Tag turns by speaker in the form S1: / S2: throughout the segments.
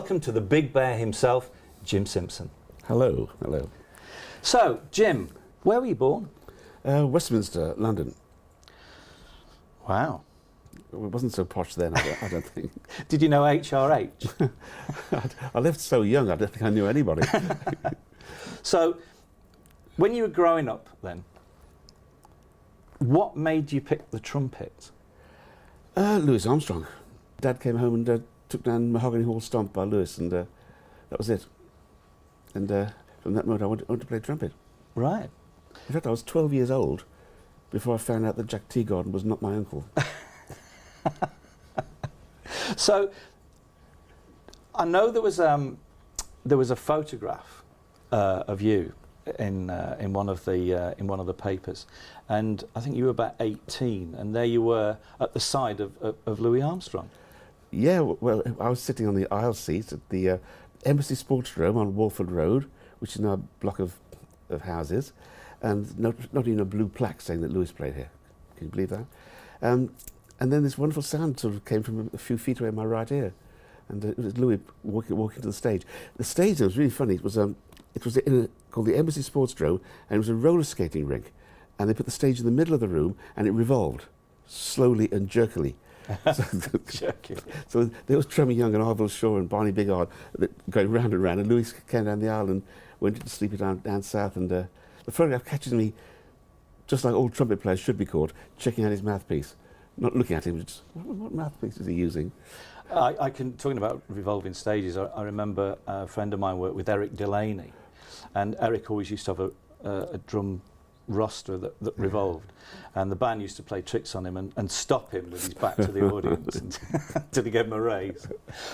S1: welcome to the big bear himself, Jim Simpson.
S2: Hello, hello.
S1: So, Jim, where were you born?
S2: Westminster, London.
S1: Wow.
S2: It wasn't so posh then, I don't think.
S1: Did you know HRH?
S2: I left so young, I don't think I knew anybody.
S1: So, when you were growing up then, what made you pick the trumpet?
S2: Louis Armstrong. Dad came home and took down Mahogany Hall Stomp by Louis, and that was it. And from that moment I wanted to play trumpet.
S1: Right.
S2: In fact, I was 12 years old before I found out that Jack Teagarden was not my uncle.
S1: So, I know there was a photograph of you in one of the papers, and I think you were about 18, and there you were at the side of Louis Armstrong.
S2: Yeah, well, I was sitting on the aisle seat at the Embassy Sportsdrome on Walford Road, which is now a block of houses, and not even a blue plaque saying that Louis played here. Can you believe that? And then this wonderful sound sort of came from a few feet away in my right ear, and it was Louis walking to the stage. The stage was really funny. It was called the Embassy Sportsdrome, and it was a roller skating rink, and they put the stage in the middle of the room, and it revolved slowly and jerkily. So there was Tremor Young and Arville Shaw and Barney Bigard going round and round, and Louis came down the aisle and went to sleep down south, and the photograph catches me, just like all trumpet players should be caught, checking out his mouthpiece. Not looking at him, just, what mouthpiece is he using?
S1: Talking about revolving stages, I remember a friend of mine worked with Eric Delaney, and Eric always used to have a drum roster that revolved, and the band used to play tricks on him and stop him with his back to the audience until they gave him a raise.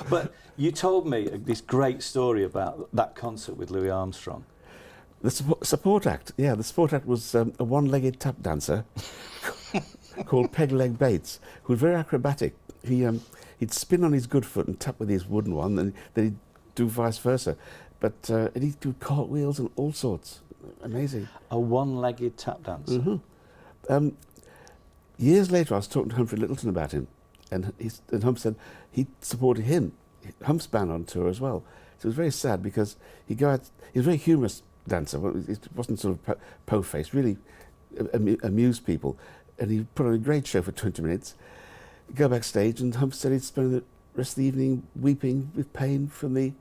S1: But you told me this great story about that concert with Louis Armstrong.
S2: The support act, yeah, the support act was a one-legged tap dancer called Peg Leg Bates, who was very acrobatic. He'd spin on his good foot and tap with his wooden one, and then he'd do vice versa. But he'd do cartwheels and all sorts. Amazing.
S1: A one-legged tap dancer.
S2: Mm-hmm. Years later, I was talking to Humphrey Littleton about him, and Hump said he supported him, Hump's band on tour as well. So it was very sad because he was a very humorous dancer. It wasn't sort of po-faced, really amused people. And he put on a great show for 20 minutes, go backstage, and Hump said he'd spend the rest of the evening weeping with pain from the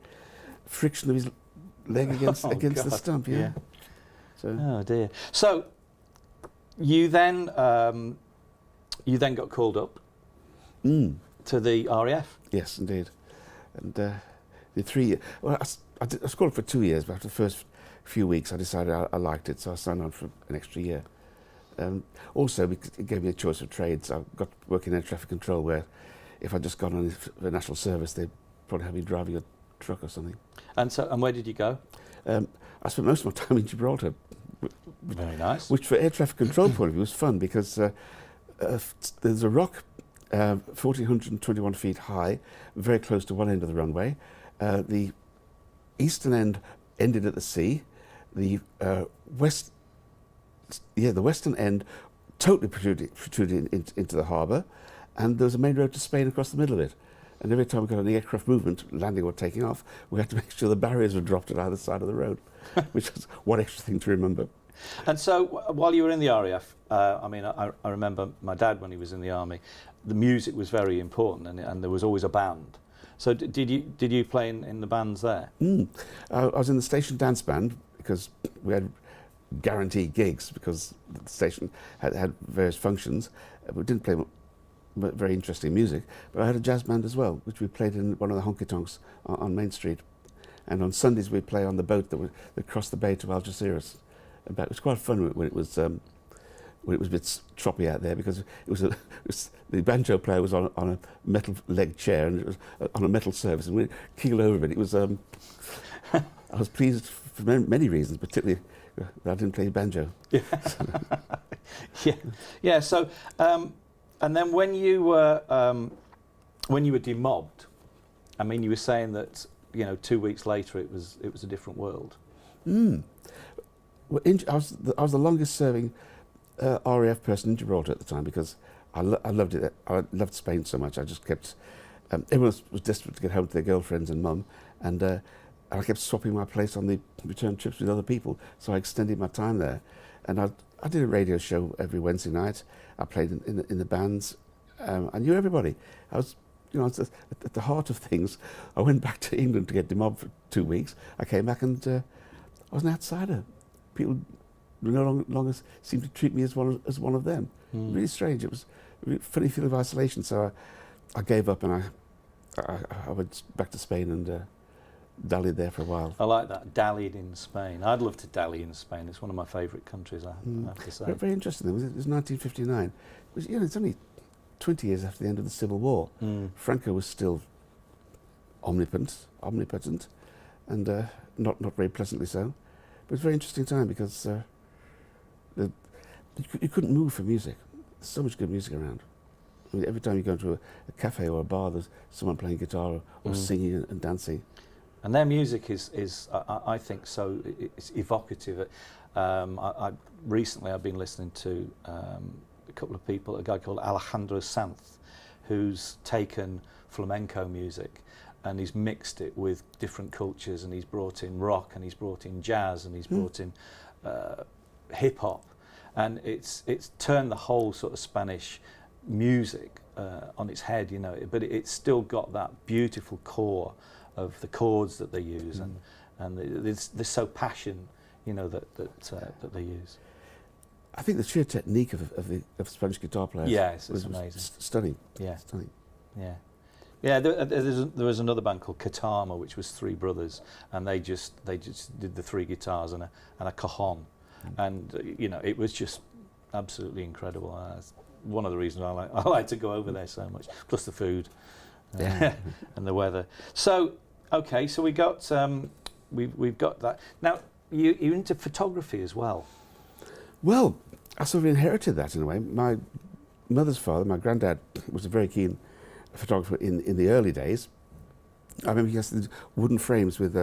S2: friction of his leg against the stump. Yeah. So.
S1: Oh dear. So you then got called up to the RAF.
S2: Yes, indeed. And the 3 years. Well, I was called up for 2 years, but after the first few weeks, I decided I liked it, so I signed on for an extra year. Also, because it gave me a choice of trades. I got working in air traffic control, where if I'd just gone on the national service, they'd probably have me driving a truck or something.
S1: And where did you go?
S2: I spent most of my time in Gibraltar.
S1: Very nice.
S2: Which, for air traffic control point of view, was fun because there's a rock 1,421 feet high, very close to one end of the runway. The eastern end ended at the sea. The western end totally protruded into the harbour, and there was a main road to Spain across the middle of it. And every time we got any aircraft movement, landing or taking off, we had to make sure the barriers were dropped at either side of the road, which was one extra thing to remember.
S1: And so, while you were in the RAF, I remember my dad when he was in the army, the music was very important, and there was always a band. So, did you play in the bands there?
S2: I was in the station dance band because we had guaranteed gigs because the station had various functions. We didn't play very interesting music, but I had a jazz band as well, which we played in one of the honky-tonks on Main Street. And on Sundays we'd play on the boat that crossed the bay to Algeciras. It was quite fun when it was a bit choppy out there, because the banjo player was on a metal leg chair, and it was on a metal surface, and we keeled over a bit. It was I was pleased for many reasons, particularly that I didn't play banjo.
S1: Yeah. So, and then when you were demobbed, I mean, you were saying that 2 weeks later it was a different world.
S2: Well, I was the longest serving RAF person in Gibraltar at the time, because I loved it. I loved Spain so much. I just kept everyone was desperate to get home to their girlfriends and mum, and I kept swapping my place on the return trips with other people, so I extended my time there. And I did a radio show every Wednesday night. I played in the bands. I knew everybody. I was, you know, at the heart of things. I went back to England to get demobbed for 2 weeks. I came back and I was an outsider. People no longer seemed to treat me as one of them. Really strange. It was a really funny feeling of isolation. So I gave up and I went back to Spain and dallied there for a while.
S1: I like that, dallied in Spain. I'd love to dally in Spain. It's one of my favourite countries, I have to say.
S2: Very, very interesting. It was 1959. It was, you know, it's only 20 years after the end of the Civil War. Franco was still omnipotent, and not very pleasantly so. But it was a very interesting time because you couldn't move for music. There's so much good music around. I mean, every time you go to a cafe or a bar, there's someone playing guitar or singing and dancing.
S1: And their music is I think, so it's evocative. Recently I've been listening to a couple of people, a guy called Alejandro Sanz, who's taken flamenco music and he's mixed it with different cultures, and he's brought in rock, and he's brought in jazz, and he's brought in hip hop, and it's turned the whole sort of Spanish music on its head, you know. But it's still got that beautiful core of the chords that they use, and there's so passion, you know, that they use.
S2: I think the sheer technique of Spanish guitar players
S1: was amazing.
S2: Stunning.
S1: Yeah.
S2: Stunning.
S1: Yeah. Yeah, there was another band called Katama, which was three brothers, and they just did the three guitars and a cajon, and you know, it was just absolutely incredible. That's one of the reasons I like to go over there so much. Plus the food, and the weather. So okay, so we got we've got that. Now you're into photography as well.
S2: Well, I sort of inherited that in a way. My mother's father, my granddad, was a very keen photographer in the early days. I remember he had these wooden frames with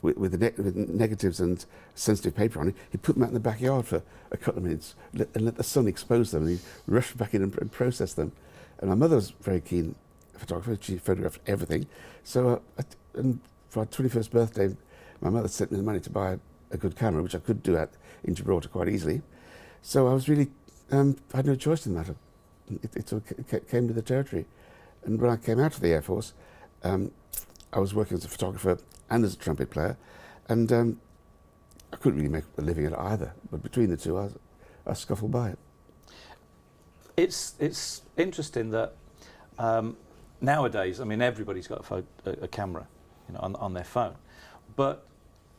S2: negatives and sensitive paper on it. He'd put them out in the backyard for a couple of minutes and let the sun expose them, and he'd rush back in and process them. And my mother was a very keen photographer. She photographed everything. So and for our 21st birthday, my mother sent me the money to buy a good camera, which I could do in Gibraltar quite easily. So I was really, I had no choice in the matter. It sort of came to the territory. And when I came out of the Air Force, I was working as a photographer and as a trumpet player, and I couldn't really make a living at it either. But between the two, I scuffled by it.
S1: It's interesting that nowadays, I mean, everybody's got a camera, you know, on their phone, but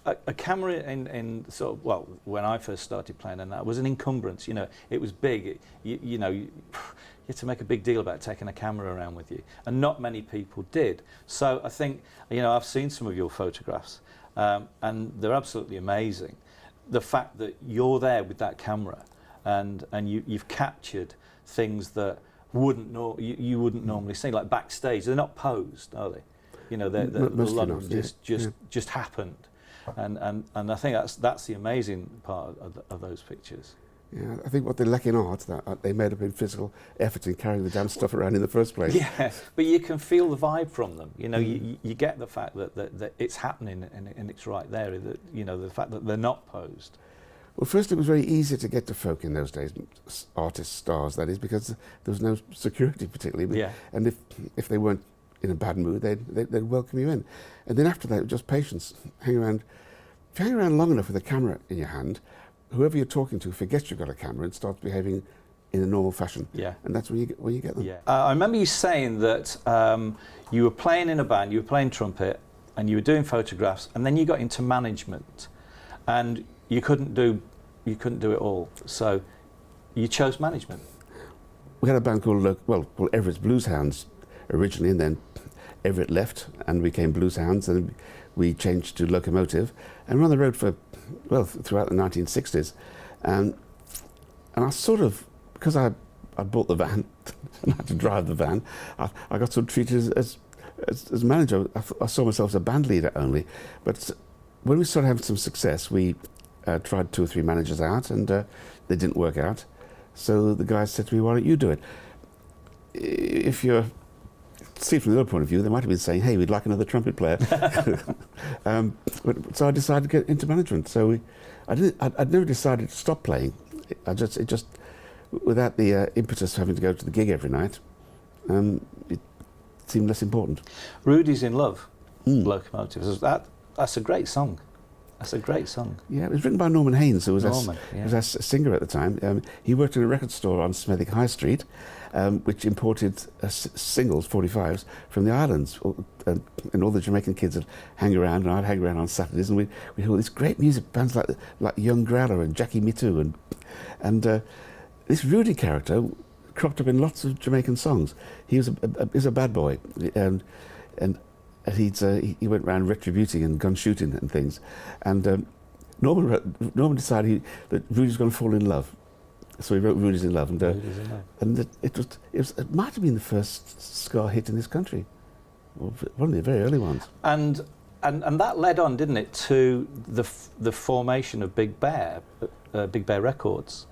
S1: a camera in sort of, well, when I first started playing, and that was an encumbrance. You know, it was big. You know, you had to make a big deal about taking a camera around with you, and not many people did. So I think, you know, I've seen some of your photographs, and they're absolutely amazing. The fact that you're there with that camera, and you've captured things that you wouldn't normally see, like backstage. They're not posed, are they? You know, they're a lot of them just happened. And I think that's the amazing part of those pictures.
S2: Yeah, I think what they lack in art, that they made up in physical effort in carrying the damn stuff around in the first place.
S1: Yeah, but you can feel the vibe from them. You know, you get the fact that it's happening and it's right there. That, you know, the fact that they're not posed.
S2: Well, first, it was very easy to get to folk in those days, artists, stars, that is, because there was no security particularly.
S1: Yeah.
S2: And if they weren't in a bad mood, they'd welcome you in. And then after that, it was just patience. Hang around. If you hang around long enough with a camera in your hand, whoever you're talking to forgets you've got a camera and starts behaving in a normal fashion.
S1: Yeah.
S2: And that's when you get them.
S1: Yeah. I remember you saying that you were playing in a band, you were playing trumpet, and you were doing photographs, and then you got into management, and you couldn't do it all. So you chose management.
S2: We had a band called Everett's Blues Hounds originally, and then Everett left and we became Blues Hounds, and we changed to Locomotive and ran the road for, throughout the 1960s. And I sort of, because I bought the van and I had to drive the van, I got sort of treated as manager. I saw myself as a band leader only. But when we started having some success, we tried 2 or 3 managers out, and they didn't work out. So the guys said to me, "Why don't you do it? If you're see it from the other point of view, they might have been saying, "Hey, we'd like another trumpet player." So I decided to get into management. So I'd never decided to stop playing. It just without the impetus of having to go to the gig every night, it seemed less important.
S1: Rudis in Love, Locomotives. That's a great song. That's a great song.
S2: Yeah, it was written by Norman Haynes, who was
S1: Norman,
S2: a singer at the time. He worked in a record store on Smethwick High Street, which imported singles, 45s, from the islands. And all the Jamaican kids would hang around, and I'd hang around on Saturdays, and we'd hear all this great music, bands like Young Growler and Jackie Me Too. And this Rudy character cropped up in lots of Jamaican songs. He was a bad boy, and he went around retributing and gun shooting and things. And Norman decided that Rudy was going to fall in love, so he wrote Rudy's in Love. And it might have been the first ska hit in this country, one of the very early ones.
S1: And that led on, didn't it, to the formation of Big Bear Records.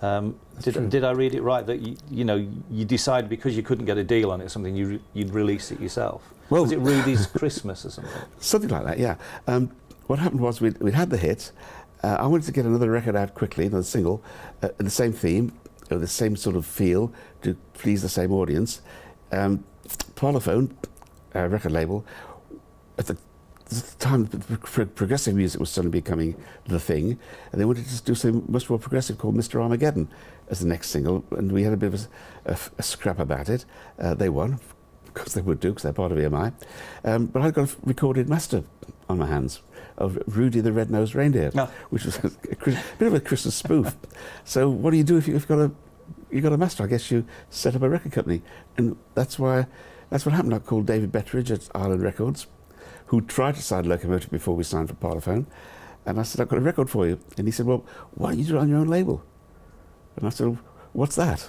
S1: Did I read it right that you decided because you couldn't get a deal on it, something you'd release it yourself? Well, was it Rudy's Christmas or something?
S2: Something like that, yeah. What happened was we'd had the hit. I wanted to get another record out quickly, another single, the same theme, the same sort of feel to please the same audience. Parlophone, record label, at the time progressive music was suddenly becoming the thing, and they wanted to do something much more progressive called Mr. Armageddon as the next single, and we had a bit of a scrap about it. They won, because they would do, because they're part of EMI. But I'd got a recorded master on my hands of Rudy the Red-Nosed Reindeer, which was a bit of a Christmas spoof. So what do you do if you've got a master? I guess you set up a record company, and that's what happened. I called David Betteridge at Island Records, who tried to sign Locomotive before we signed for Parlophone, and I said, "I've got a record for you." And he said, "Well, why don't you do it on your own label?" And I said, "What's that?"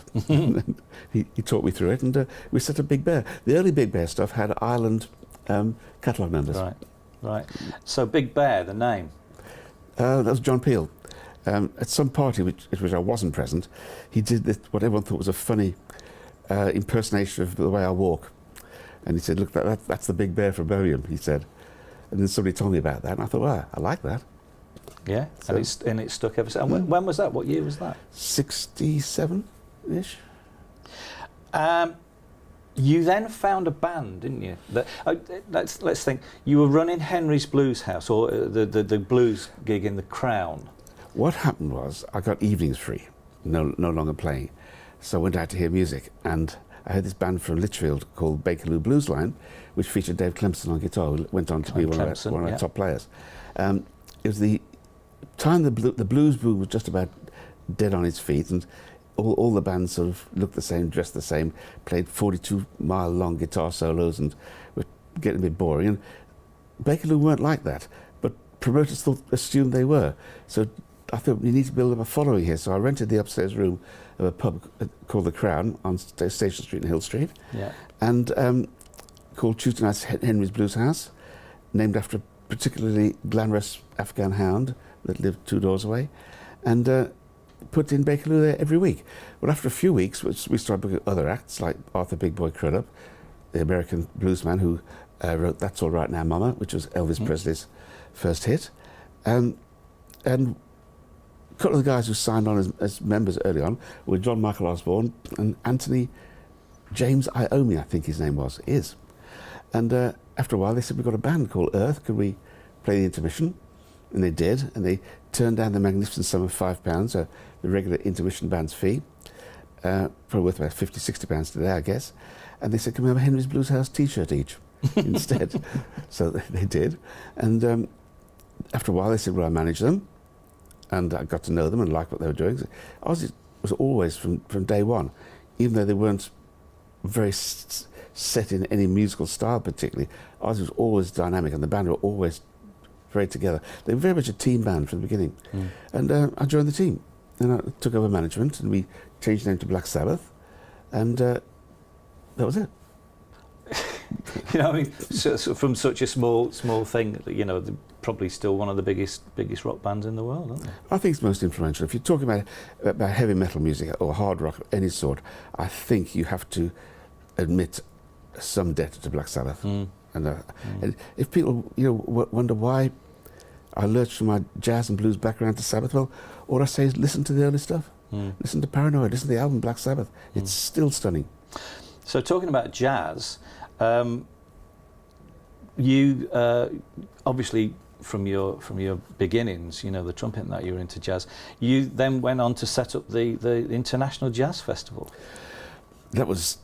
S2: he taught me through it, and we set up Big Bear. The early Big Bear stuff had Island catalogue numbers.
S1: Right. So Big Bear, the name?
S2: That was John Peel. At some party at which I wasn't present, he did what everyone thought was a funny impersonation of the way I walk. And he said, "Look, that's the Big Bear from Birmingham," he said. And then somebody told me about that, and I thought, "Wow, I like that."
S1: Yeah, so, and it stuck ever since. And when was that? What year was that?
S2: 67-ish.
S1: You then found a band, didn't you? Let's think. You were running Henry's Blues House, or the blues gig in the Crown.
S2: What happened was I got evenings free, no longer playing. So I went out to hear music, and I heard this band from Lichfield called Bakerloo Blues Line, which featured Dave Clemson on guitar, who went on to be one of our top players. It was the time the blues boom was just about dead on its feet, and all the bands sort of looked the same, dressed the same, played 42-mile-long guitar solos, and were getting a bit boring. And Bakerloo weren't like that, but promoters assumed they were. So I thought, we need to build up a following here. So I rented the upstairs room of a pub called The Crown on Station Street and Hill Street, and called Tuesday Nights Henry's Blues House, named after a particularly glamorous Afghan hound that lived 2 doors away, and put in Bakerloo there every week. But after a few weeks, we started booking other acts like Arthur Big Boy Crudup, the American bluesman who wrote That's All Right Now Mama, which was Elvis Presley's first hit. And a couple of the guys who signed on as members early on were John Michael Osborne and Anthony James Iommi, I think his name is. And after a while they said, "We've got a band called Earth, could we play the intermission?" And they did, and they turned down the magnificent sum of £5, the regular intermission band's fee, probably worth about £50-60 today, I guess. And they said, "Can we have a Henry's Blues House t-shirt each instead?" So they did. And after a while they said, "Well, I manage them," and I got to know them and liked what they were doing. So Ozzy was always, from day one, even though they weren't very set in any musical style particularly, Ozzy was always dynamic, and the band were always very together. They were very much a team band from the beginning. And I joined the team, and I took over management, and we changed the name to Black Sabbath, and that was it.
S1: You know, I mean, so from such a small thing, you know, they're probably still one of the biggest rock bands in the world, aren't they?
S2: I think it's most influential. If you're talking about heavy metal music or hard rock of any sort, I think you have to admit some debt to Black Sabbath. And if people, wonder why I lurched from my jazz and blues background to Sabbath, well, all I say is listen to the early stuff. Listen to Paranoid, listen to the album Black Sabbath. It's still stunning.
S1: So talking about jazz, you obviously from your beginnings, the trumpet and that, you were into jazz. You then went on to set up the International Jazz Festival.
S2: That was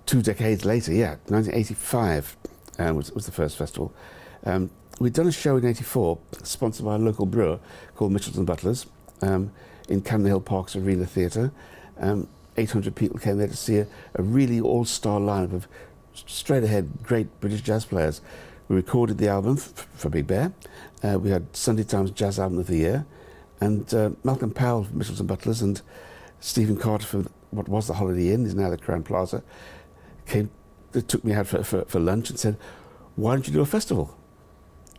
S2: 2 decades later, 1985 was the first festival. We'd done a show in '84, sponsored by a local brewer called Mitchells and Butlers, in Camden Hill Park's Arena Theatre. 800 people came there to see a really all-star lineup of straight-ahead great British jazz players. We recorded the album for Big Bear. We had Sunday Times Jazz Album of the Year, and Malcolm Powell from Mitchells and Butlers and Stephen Carter from what was the Holiday Inn, is now the Crown Plaza, took me out for lunch and said, "Why don't you do a festival?"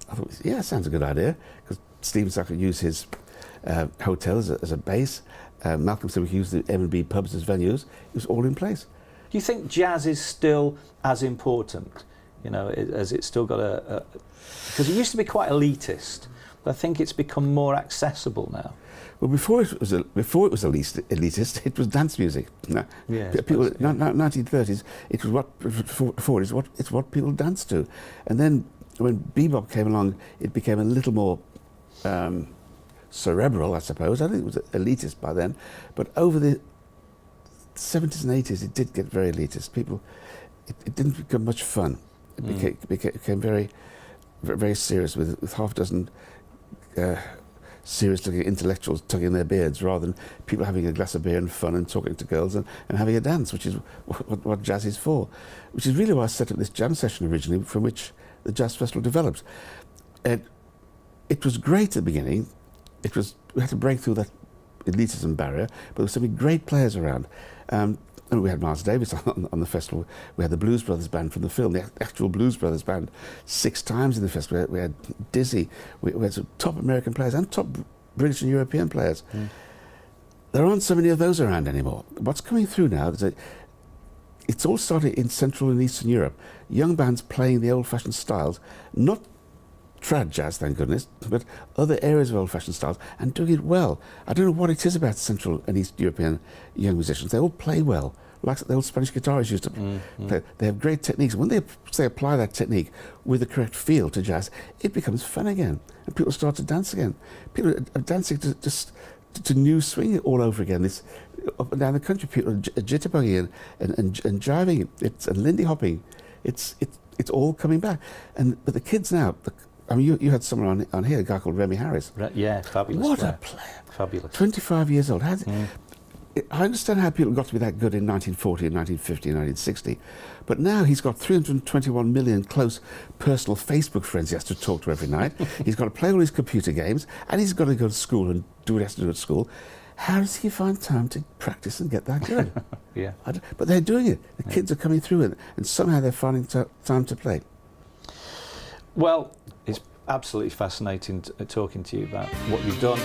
S2: I thought, yeah, sounds a good idea, because Stephen said I could use his hotel as a base. Malcolm said we could use the M&B pubs as venues. It was all in place.
S1: Do you think jazz is still as important? As it's still got because it used to be quite elitist, but I think it's become more accessible now.
S2: Well, before it was elitist, it was dance music. People, 1930s, it was it's what people danced to, and then when bebop came along, it became a little more cerebral, I suppose. I think it was elitist by then, but over the 70s and 80s, it did get very elitist. It didn't become much fun. It became very, very serious, with half a dozen serious-looking intellectuals tugging their beards, rather than people having a glass of beer and fun and talking to girls and having a dance, which is what jazz is for. Which is really why I set up this jam session originally, from which the Jazz Festival developed. And it was great at the beginning. We had to break through that elitism barrier, but there were so many great players around. And we had Miles Davis on the festival. We had the Blues Brothers band from the film, the actual Blues Brothers band, 6 times in the festival. We had Dizzy. We had some top American players and top British and European players. There aren't so many of those around anymore. What's coming through now is that it's all started in Central and Eastern Europe. Young bands playing the old-fashioned styles, not trad jazz, thank goodness, but other areas of old-fashioned styles, and doing it well. I don't know what it is about Central and East European young musicians. They all play well, like the old Spanish guitarists used to play. They have great techniques. When they apply that technique with the correct feel to jazz, it becomes fun again, and people start to dance again. People are dancing to new swing all over again. This up and down the country, people are jitterbugging and jiving. And Lindy hopping. It's all coming back. But the kids now. You had someone on here, a guy called Remy Harris.
S1: Yeah, fabulous.
S2: What a player.
S1: Fabulous.
S2: 25 years old. I understand how people got to be that good in 1940 and 1950 and 1960, but now he's got 321 million close personal Facebook friends he has to talk to every night. He's got to play all his computer games, and he's got to go to school and do what he has to do at school. How does he find time to practice and get that good?
S1: Yeah.
S2: But they're doing it. The kids are coming through it, and somehow they're finding time to play.
S1: Well, it's absolutely fascinating talking to you about what you've done.